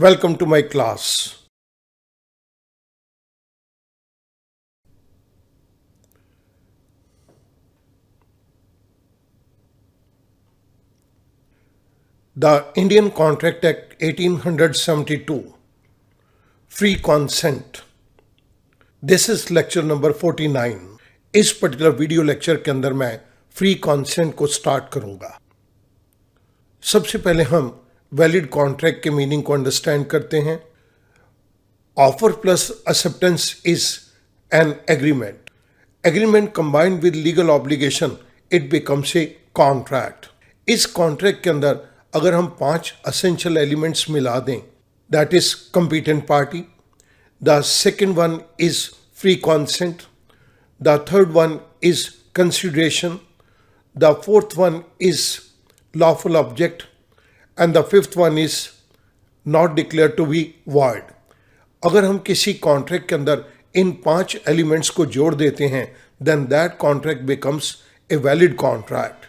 Welcome to my class. The Indian Contract Act 1872, Free Consent. This is lecture number 49. इस particular video lecture के अंदर मैं free consent को start करूंगा। सबसे पहले हम वैलिड कॉन्ट्रैक्ट के मीनिंग को अंडरस्टैंड करते हैं। Offer plus acceptance is an agreement. Agreement combined with legal obligation it becomes a contract. इस कॉन्ट्रैक्ट के अंदर अगर हम 5 असेंशियल एलिमेंट्स मिला दें, that is competent party, the second one is free consent, the third one is consideration, the fourth one is lawful object, and the fifth one is not declared to be void. अगर हम किसी contract के अंदर इन 5 elements को जोड़ देते हैं then that contract becomes a valid contract.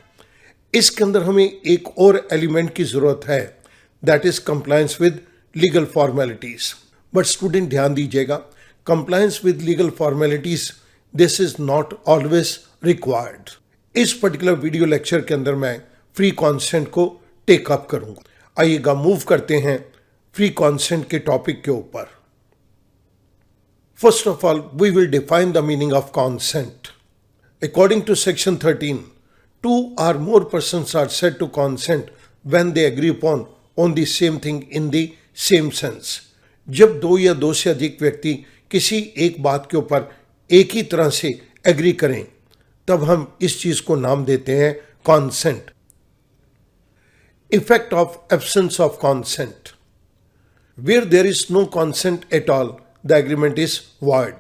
इसके अंदर हमें एक और एलिमेंट की ज़रूरत है, that is compliance with legal formalities. But student ध्यान दीजिएगा, compliance with legal formalities this is not always required. इस पर्टिकुलर वीडियो लेक्चर के अंदर मैं फ्री कॉन्सेंट को टेक अप करूंगा। आइएगा मूव करते हैं फ्री कॉन्सेंट के टॉपिक के ऊपर। First of all we will define the meaning of consent. According to section 13, 2 or more persons are said to consent when they agree upon on the same thing in the same sense. जब 2 या 2 से अधिक व्यक्ति किसी एक बात के ऊपर एक ही तरह से एग्री करें तब हम इस चीज को नाम देते हैं consent. Effect of absence of consent. Where there is no consent at all, the agreement is void.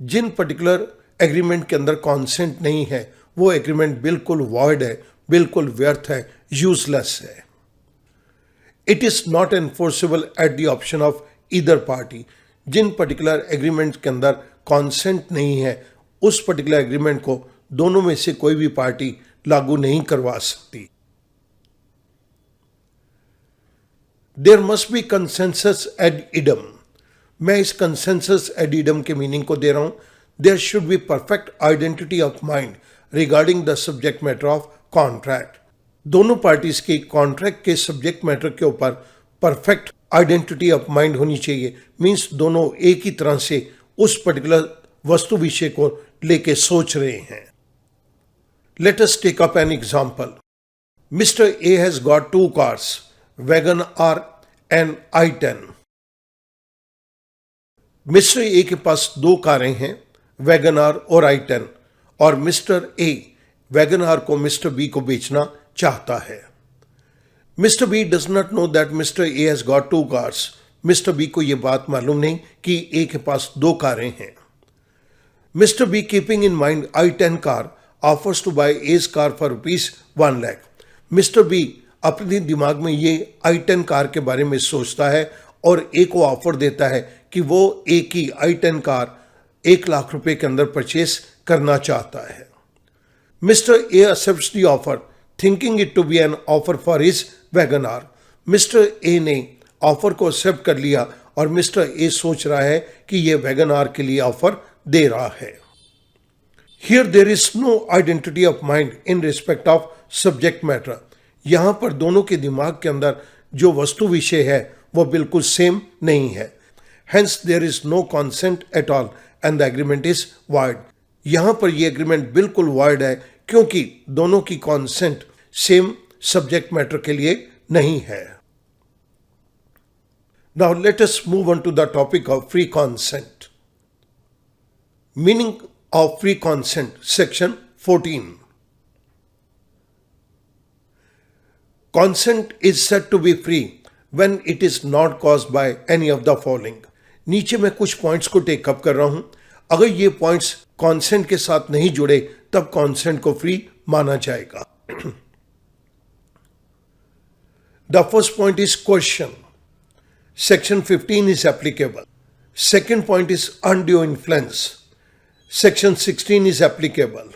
जिन पर्टिकुलर एग्रीमेंट के अंदर कॉन्सेंट नहीं है वो एग्रीमेंट बिल्कुल void है, बिल्कुल व्यर्थ है, यूजलेस है। It is not enforceable at the option of either party. जिन पर्टिकुलर एग्रीमेंट के अंदर कॉन्सेंट नहीं है उस पर्टिकुलर एग्रीमेंट को दोनों में से कोई भी पार्टी लागू नहीं करवा सकती। There must be consensus ad idem. मैं इस कंसेंसस एड इडम के मीनिंग को दे रहा हूं। There should be perfect identity of mind regarding the subject matter of contract. दोनों पार्टीज की कॉन्ट्रैक्ट के सब्जेक्ट मैटर के ऊपर परफेक्ट आइडेंटिटी ऑफ माइंड होनी चाहिए। मीन्स दोनों एक ही तरह से उस पर्टिकुलर वस्तु विषय को लेके सोच रहे हैं। Let us take up an example. Mister A has got 2 cars, Wagon R and i10। Mister A के पास 2 कारें हैं, वैगन आर और i10, और मिस्टर ए वैगन आर को मिस्टर बी को बेचना चाहता है। Mister B does not know that Mister A has got 2 cars। Mister B को यह बात मालूम नहीं कि ए के पास 2 कारें हैं। Mister B keeping in mind i10 car offers to buy as car for ₹1 lakh. Mister B अपने दिमाग में ये i10 कार के बारे में सोचता है और ए को ऑफर देता है कि वो ए की i10 कार 1 लाख रुपए के अंदर परचेस करना चाहता है। Mister A accepts the offer thinking it to be an offer for his Wagon R. Mister A ने ऑफर को एक्सेप्ट कर लिया और मिस्टर ए सोच रहा है कि ये वैगन आर के लिए ऑफर दे रहा है। Here there is no identity of mind in respect of subject matter. यहां पर दोनों के दिमाग के अंदर जो वस्तु विषय है वो बिल्कुल सेम नहीं है। Hence there is no consent at all and the agreement is void. यहां पर ये एग्रीमेंट बिल्कुल वाइड है क्योंकि दोनों की कॉन्सेंट सेम सब्जेक्ट मैटर के लिए नहीं है। Now let us move on to the topic of free consent. Meaning of free consent, section 14। Consent is said to be free when it is not caused by any of the following. नीचे मैं कुछ points को take up कर रहा हूं। अगर ये points consent के साथ नहीं जुड़े तब कॉन्सेंट को फ्री माना जाएगा। The first point is question. Section 15 is applicable. Second point is undue influence. Section 16 is applicable.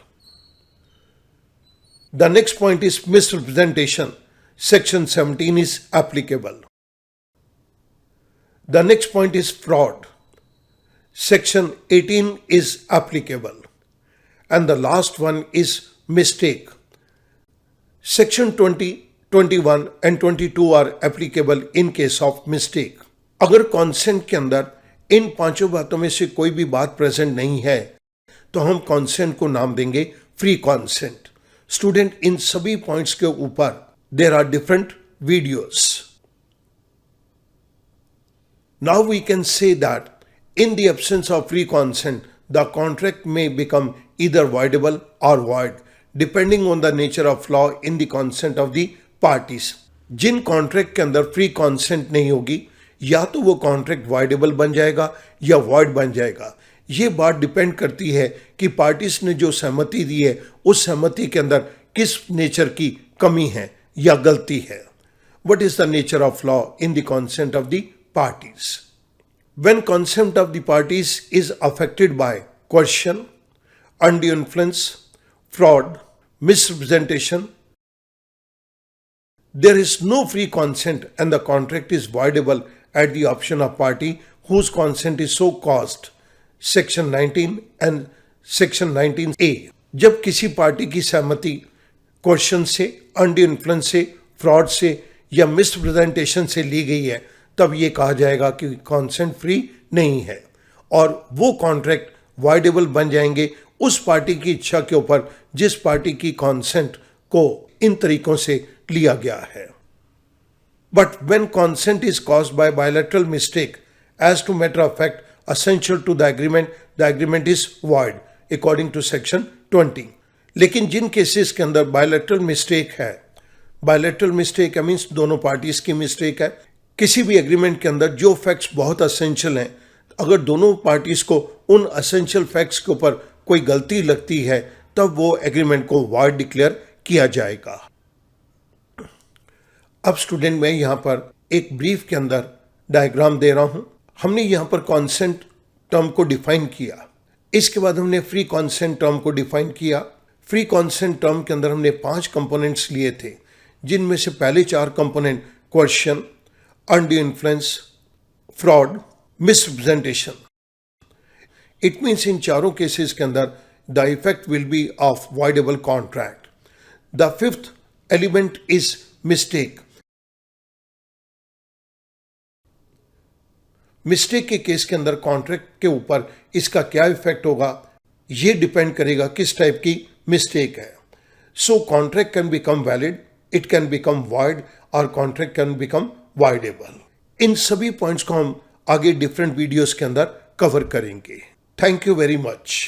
The next point is misrepresentation. Section 17 is applicable. The next point is fraud. Section 18 is applicable. And the last one is mistake. Section 20, 21 and 22 are applicable in case of mistake. अगर consent के अंदर इन पांचों बातों में से कोई भी बात प्रेजेंट नहीं है तो हम consent को नाम देंगे फ्री consent. स्टूडेंट, इन सभी पॉइंट्स के ऊपर there are different videos. Now we can say that in the absence of free consent, the contract may become either voidable or void, depending on the nature of flaw in the consent of the parties. जिन contract के अंदर free consent नहीं होगी या तो वो contract voidable बन जाएगा या void बन जाएगा. ये बात डिपेंड करती है कि पार्टीज ने जो सहमति दी है उस सहमति के अंदर किस नेचर की कमी है या गलती है. What is the nature of flaw in the consent of the parties? When consent of the parties is affected by coercion, undue influence, fraud, misrepresentation, there is no free consent and the contract is voidable at the option of party whose consent is so caused. Section 19 and Section 19A. जब किसी party की सहमति coercion से, undue influence से, fraud से या मिसप्रेजेंटेशन से ली गई है तब ये कहा जाएगा कि कॉन्सेंट फ्री नहीं है और वो कॉन्ट्रैक्ट वाइडेबल बन जाएंगे उस पार्टी की इच्छा के ऊपर जिस पार्टी की कॉन्सेंट को इन तरीकों से लिया गया है. But when consent is caused by bilateral mistake as to matter of fact essential to the agreement is void according to section 20. लेकिन जिन केसेस के अंदर बायलैटरल मिस्टेक है, बायलैटरल मिस्टेक मीन्स दोनों पार्टीज की मिस्टेक है, किसी भी एग्रीमेंट के अंदर जो फैक्ट्स बहुत असेंशियल हैं, अगर दोनों पार्टीज को उन असेंशियल फैक्ट्स के ऊपर कोई गलती लगती है तब वो एग्रीमेंट को वॉइड डिक्लेयर किया जाएगा. अब स्टूडेंट, मैं यहाँ पर एक ब्रीफ के अंदर डायग्राम दे रहा हूँ. हमने यहाँ पर कॉन्सेंट टर्म को डिफाइन किया, इसके बाद हमने फ्री कॉन्सेंट टर्म को डिफाइन किया. फ्री कॉन्सेंट टर्म के अंदर हमने 5 कंपोनेंट्स लिए थे जिनमें से पहले 4 component coercion, undue influence, fraud, misrepresentation. It means in चारों केसेस के अंदर the effect will be of voidable contract. The 5th element is mistake. Mistake के केस के अंदर कॉन्ट्रैक्ट के ऊपर इसका क्या इफेक्ट होगा ये डिपेंड करेगा किस टाइप की मिस्टेक है. So contract can become valid, it can become void और कॉन्ट्रैक्ट कैन बिकम वॉइडेबल. इन सभी पॉइंट्स को हम आगे डिफरेंट वीडियोस के अंदर कवर करेंगे. Thank you very much.